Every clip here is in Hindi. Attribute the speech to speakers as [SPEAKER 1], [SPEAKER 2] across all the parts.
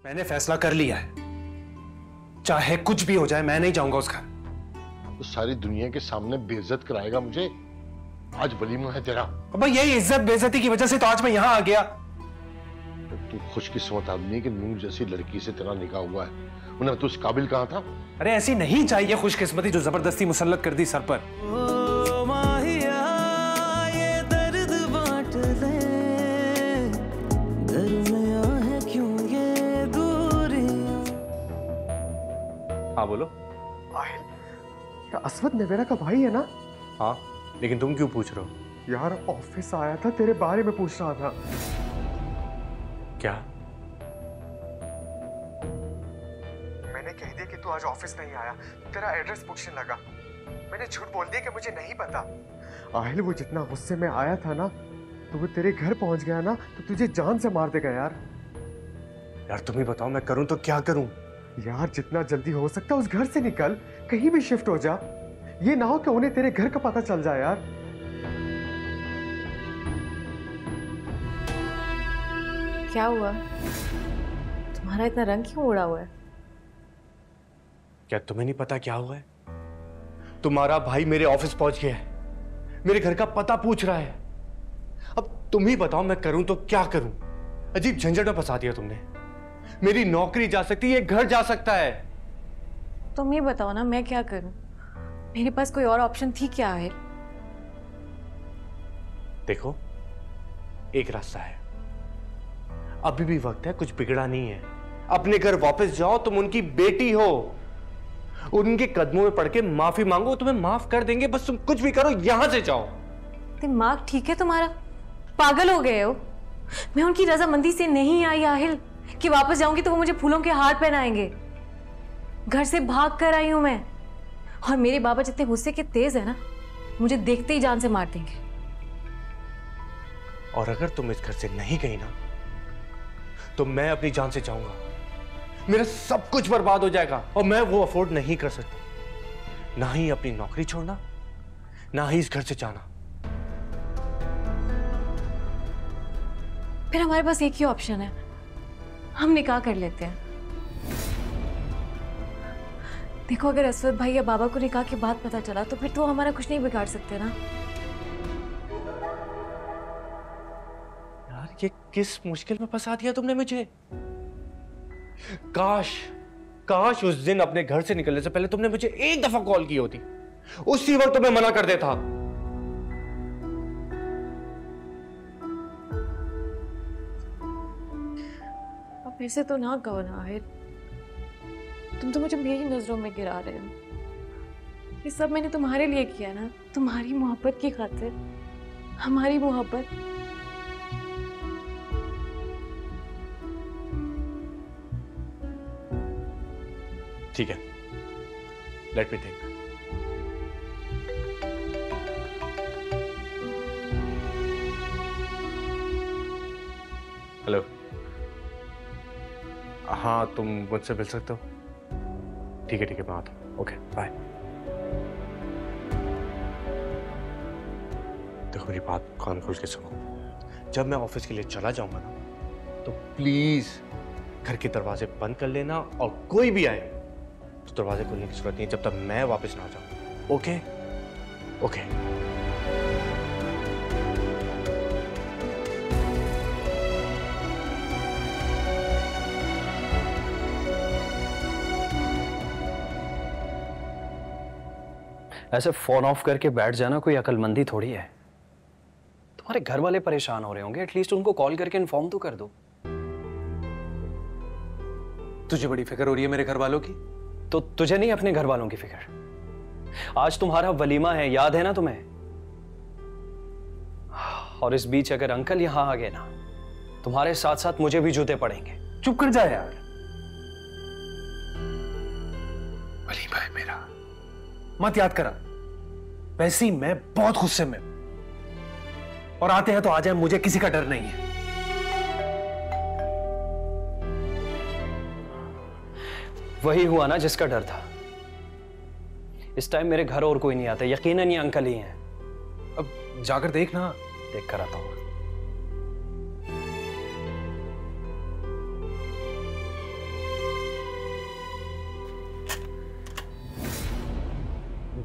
[SPEAKER 1] मैंने फैसला कर लिया है, चाहे कुछ भी हो जाए मैं नहीं जाऊंगा उस घर।
[SPEAKER 2] तो सारी दुनिया के सामने बेइज्जत कराएगा मुझे? आज वलीमा है तेरा।
[SPEAKER 1] अब यही इज्जत बेइज्जती की वजह से तो आज मैं यहां आ गया।
[SPEAKER 2] तू खुशकिस्मत आदमी कि नूर जैसी लड़की से तेरा निकाह हुआ है, वरना तू उस काबिल कहां था?
[SPEAKER 1] अरे ऐसी नहीं चाहिए खुशकिस्मती जो जबरदस्ती मुसल्लत कर दी सर पर। हाँ बोलो।
[SPEAKER 3] आहिल, क्या असवद नवेरा का भाई है ना?
[SPEAKER 1] हाँ, लेकिन तुम क्यों पूछ रहे हो?
[SPEAKER 3] यार ऑफिस आया था, तेरे बारे में पूछ रहा था।
[SPEAKER 1] क्या?
[SPEAKER 3] मैंने कह दिया कि तू आज ऑफिस नहीं आया, तेरा एड्रेस पूछने लगा। मैंने झूठ बोल दिया कि मुझे नहीं पता। आहिल, वो जितना गुस्से में आया था ना, तो वो तेरे घर पहुंच गया ना तो तुझे जान से मार देगा यार।
[SPEAKER 1] यार तुम ही बताओ, मैं करूं तो क्या करूं?
[SPEAKER 3] यार जितना जल्दी हो सकता है उस घर से निकल, कहीं भी शिफ्ट हो जा। ये ना हो कि उन्हें तेरे घर का पता चल जाए यार।
[SPEAKER 4] क्या हुआ? तुम्हारा इतना रंग क्यों उड़ा हुआ है?
[SPEAKER 1] क्या तुम्हें नहीं पता क्या हुआ है? तुम्हारा भाई मेरे ऑफिस पहुंच गया है, मेरे घर का पता पूछ रहा है। अब तुम ही बताओ मैं करूं तो क्या करूं? अजीब झंझट में फंसा दिया तुमने। मेरी नौकरी जा सकती है, घर जा सकता है।
[SPEAKER 4] तुम ही बताओ ना, मैं क्या करूं? मेरे पास कोई और ऑप्शन थी क्या है?
[SPEAKER 1] देखो, एक रास्ता है, अभी भी वक्त है, कुछ बिगड़ा नहीं है। अपने घर वापस जाओ, तुम उनकी बेटी हो, उनके कदमों में पड़ के माफी मांगो, तुम्हें माफ कर देंगे। बस तुम कुछ भी करो, यहां से जाओ।
[SPEAKER 4] दिमाग ठीक है तुम्हारा? पागल हो गए हो? मैं उनकी रजामंदी से नहीं आई आहिल कि वापस जाऊंगी तो वो मुझे फूलों के हार पहनाएंगे। घर से भाग कर आई हूं मैं, और मेरे बाबा जितने गुस्से के तेज है ना, मुझे देखते ही जान से मार देंगे।
[SPEAKER 1] और अगर तुम इस घर से नहीं गई ना, तो मैं अपनी जान से जाऊंगा। मेरा सब कुछ बर्बाद हो जाएगा, और मैं वो अफोर्ड नहीं कर सकता। ना ही अपनी नौकरी छोड़ना, ना ही इस घर से जाना।
[SPEAKER 4] फिर हमारे पास एक ही ऑप्शन है, हम निकाह कर लेते हैं। देखो, अगर असवद भाई या बाबा को निकाह की बात पता चला तो फिर तो हमारा कुछ नहीं बिगाड़ सकते ना।
[SPEAKER 1] यार ये किस मुश्किल में फंसा दिया तुमने मुझे। काश काश उस दिन अपने घर से निकलने से पहले तुमने मुझे एक दफा कॉल की होती, उसी वक्त तुम्हें मना कर देता।
[SPEAKER 4] अब फिर से तो ना कहो ना आहिर, तुम तो मुझे मेरी नजरों में गिरा रहे हो। ये सब मैंने तुम्हारे लिए किया ना, तुम्हारी मोहब्बत की खातिर, हमारी मोहब्बत।
[SPEAKER 1] ठीक है, लेट मी थिंक। हेलो, हाँ तुम मुझसे मिल सकते हो? ठीक है मैं आता हूँ। Okay bye. देखो मेरी बात कान खोल के सुनो, जब मैं ऑफिस के लिए चला जाऊंगा ना, तो प्लीज घर के दरवाजे बंद कर लेना, और कोई भी आए तो दरवाजे खोलने की जरूरत नहीं है जब तक मैं वापस ना आ जाऊं। Okay okay.
[SPEAKER 5] ऐसे फोन ऑफ करके बैठ जाना कोई अकलमंदी थोड़ी है। तुम्हारे घर वाले परेशान हो रहे होंगे, एटलीस्ट उनको कॉल करके इन्फॉर्म तो कर दो।
[SPEAKER 1] तुझे बड़ी फिक्र हो रही है मेरे घर वालों की?
[SPEAKER 5] तो तुझे नहीं अपने घर वालों की फिक्र? आज तुम्हारा वलीमा है, याद है ना तुम्हें? और इस बीच अगर अंकल यहां आ गए ना, तुम्हारे साथ साथ मुझे भी जूते पड़ेंगे।
[SPEAKER 1] चुप कर जा यार। वलीमा है मेरा, मत याद करा। वैसे ही मैं बहुत गुस्से में, और आते हैं तो आ जाए, मुझे किसी का डर नहीं है।
[SPEAKER 5] वही हुआ ना जिसका डर था। इस टाइम मेरे घर और कोई नहीं आता, यकीनन ये अंकल ही हैं।
[SPEAKER 1] अब जाकर देख ना।
[SPEAKER 5] देख कर आता हूं।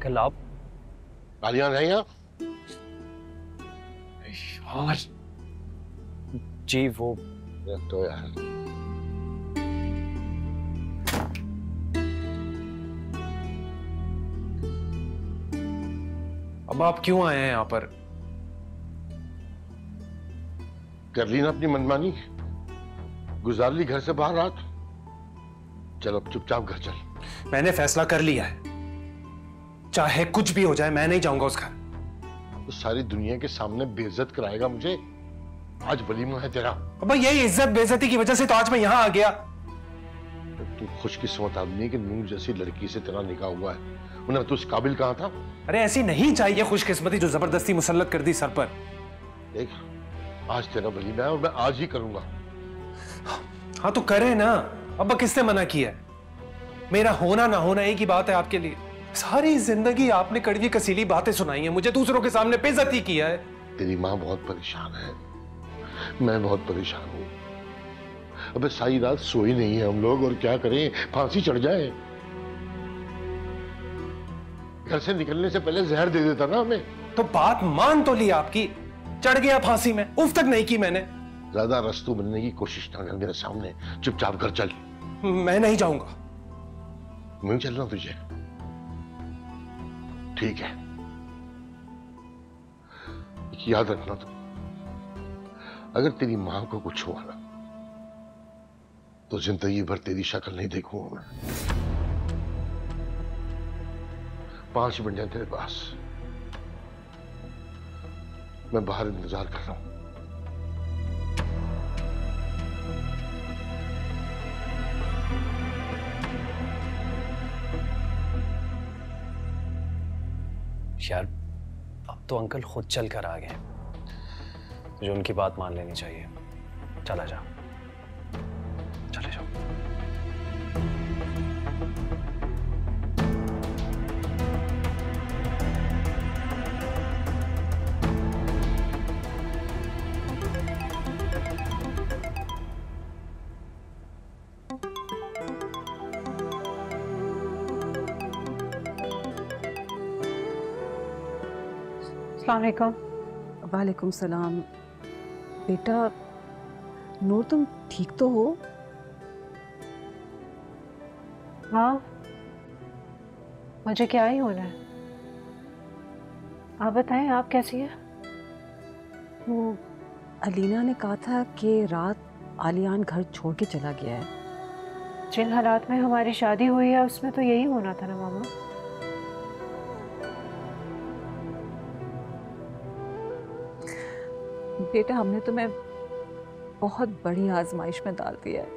[SPEAKER 5] अंकल आप
[SPEAKER 2] आलियान है यहाँ?
[SPEAKER 5] यार जी वो
[SPEAKER 2] तो यार
[SPEAKER 6] अब आप क्यों आए हैं यहाँ पर?
[SPEAKER 2] कर ली ना अपनी मनमानी, गुजार ली घर से बाहर रात। चल अब चुपचाप घर चल।
[SPEAKER 6] मैंने फैसला कर लिया है, चाहे कुछ भी हो जाए मैं नहीं जाऊंगा उस घर।
[SPEAKER 2] तो सारी दुनिया के सामने बेइज्जत कराएगा मुझे? आज वलीमा है तेरा।
[SPEAKER 6] अब यही इज्जत बेइज्जती की वजह से तो आज मैं यहाँ आ गया।
[SPEAKER 2] तू खुशकिस्मत आदमी कि नूर जैसी लड़की से तेरा निकाह हुआ है, वरना तू इस काबिल कहाँ था?
[SPEAKER 6] अरे ऐसी नहीं चाहिए खुशकिस्मती जो जबरदस्ती मुसल्लत कर दी सर पर।
[SPEAKER 2] देख, आज तेरा वलीमा है और मैं आज ही करूंगा।
[SPEAKER 6] हाँ तो करे ना, अब किसने मना किया है? मेरा होना ना होना एक ही बात है आपके लिए। सारी जिंदगी आपने कड़वी कसीली बातें सुनाई हैं मुझे, दूसरों के सामने बेइज्जती किया है।
[SPEAKER 2] तेरी माँ बहुत परेशान है, मैं बहुत परेशान हूं। अबे सारी रात सोई नहीं है हम लोग, और क्या करें, फांसी चढ़ जाए। घर से निकलने से पहले जहर दे देता ना हमें।
[SPEAKER 6] तो बात मान तो ली आपकी, चढ़ गया फांसी में, उफ तक नहीं की मैंने।
[SPEAKER 2] ज्यादा रस्तू बनने की कोशिश ना कर मेरे सामने, चुपचाप घर चल।
[SPEAKER 6] मैं नहीं जाऊंगा।
[SPEAKER 2] मैं चल रहा हूं तुझे, ठीक है? याद रखना तुम, अगर तेरी मां को कुछ हुआ ना तो जिंदगी भर तेरी शक्ल नहीं देखूंगा मैं। 5 मिनट है तेरे पास, मैं बाहर इंतजार कर रहा हूं।
[SPEAKER 5] यार अब तो अंकल खुद चल कर आ गए, मुझे उनकी बात मान लेनी चाहिए। चला जा, चले जाओ।
[SPEAKER 7] अस्सलाम वालेकुम।
[SPEAKER 8] वालेकुम सलाम। बेटा नूर, तुम ठीक तो हो?
[SPEAKER 7] हाँ, मुझे क्या ही होना है। आप बताएं, आप कैसी हैं?
[SPEAKER 8] वो अलीना ने कहा था कि रात आलियान घर छोड़ के चला गया है।
[SPEAKER 7] जिन हालात में हमारी शादी हुई है उसमें तो यही होना था ना मामा।
[SPEAKER 8] बेटा हमने तुम्हें बहुत बड़ी आजमाइश में डाल दिया है।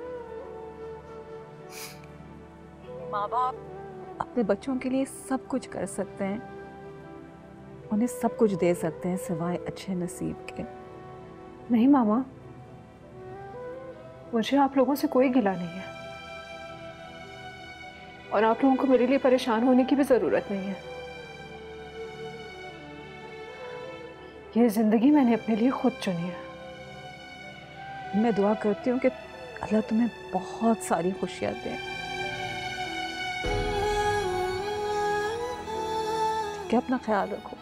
[SPEAKER 8] माँ बाप अपने बच्चों के लिए सब कुछ कर सकते हैं, उन्हें सब कुछ दे सकते हैं सिवाय अच्छे नसीब के।
[SPEAKER 7] नहीं मामा, मुझे आप लोगों से कोई गिला नहीं है, और आप लोगों को मेरे लिए परेशान होने की भी जरूरत नहीं है। ये जिंदगी मैंने अपने लिए खुद चुनी है।
[SPEAKER 8] मैं दुआ करती हूँ कि अल्लाह तुम्हें बहुत सारी खुशियाँ दे। ठीक है, अपना ख्याल रखो।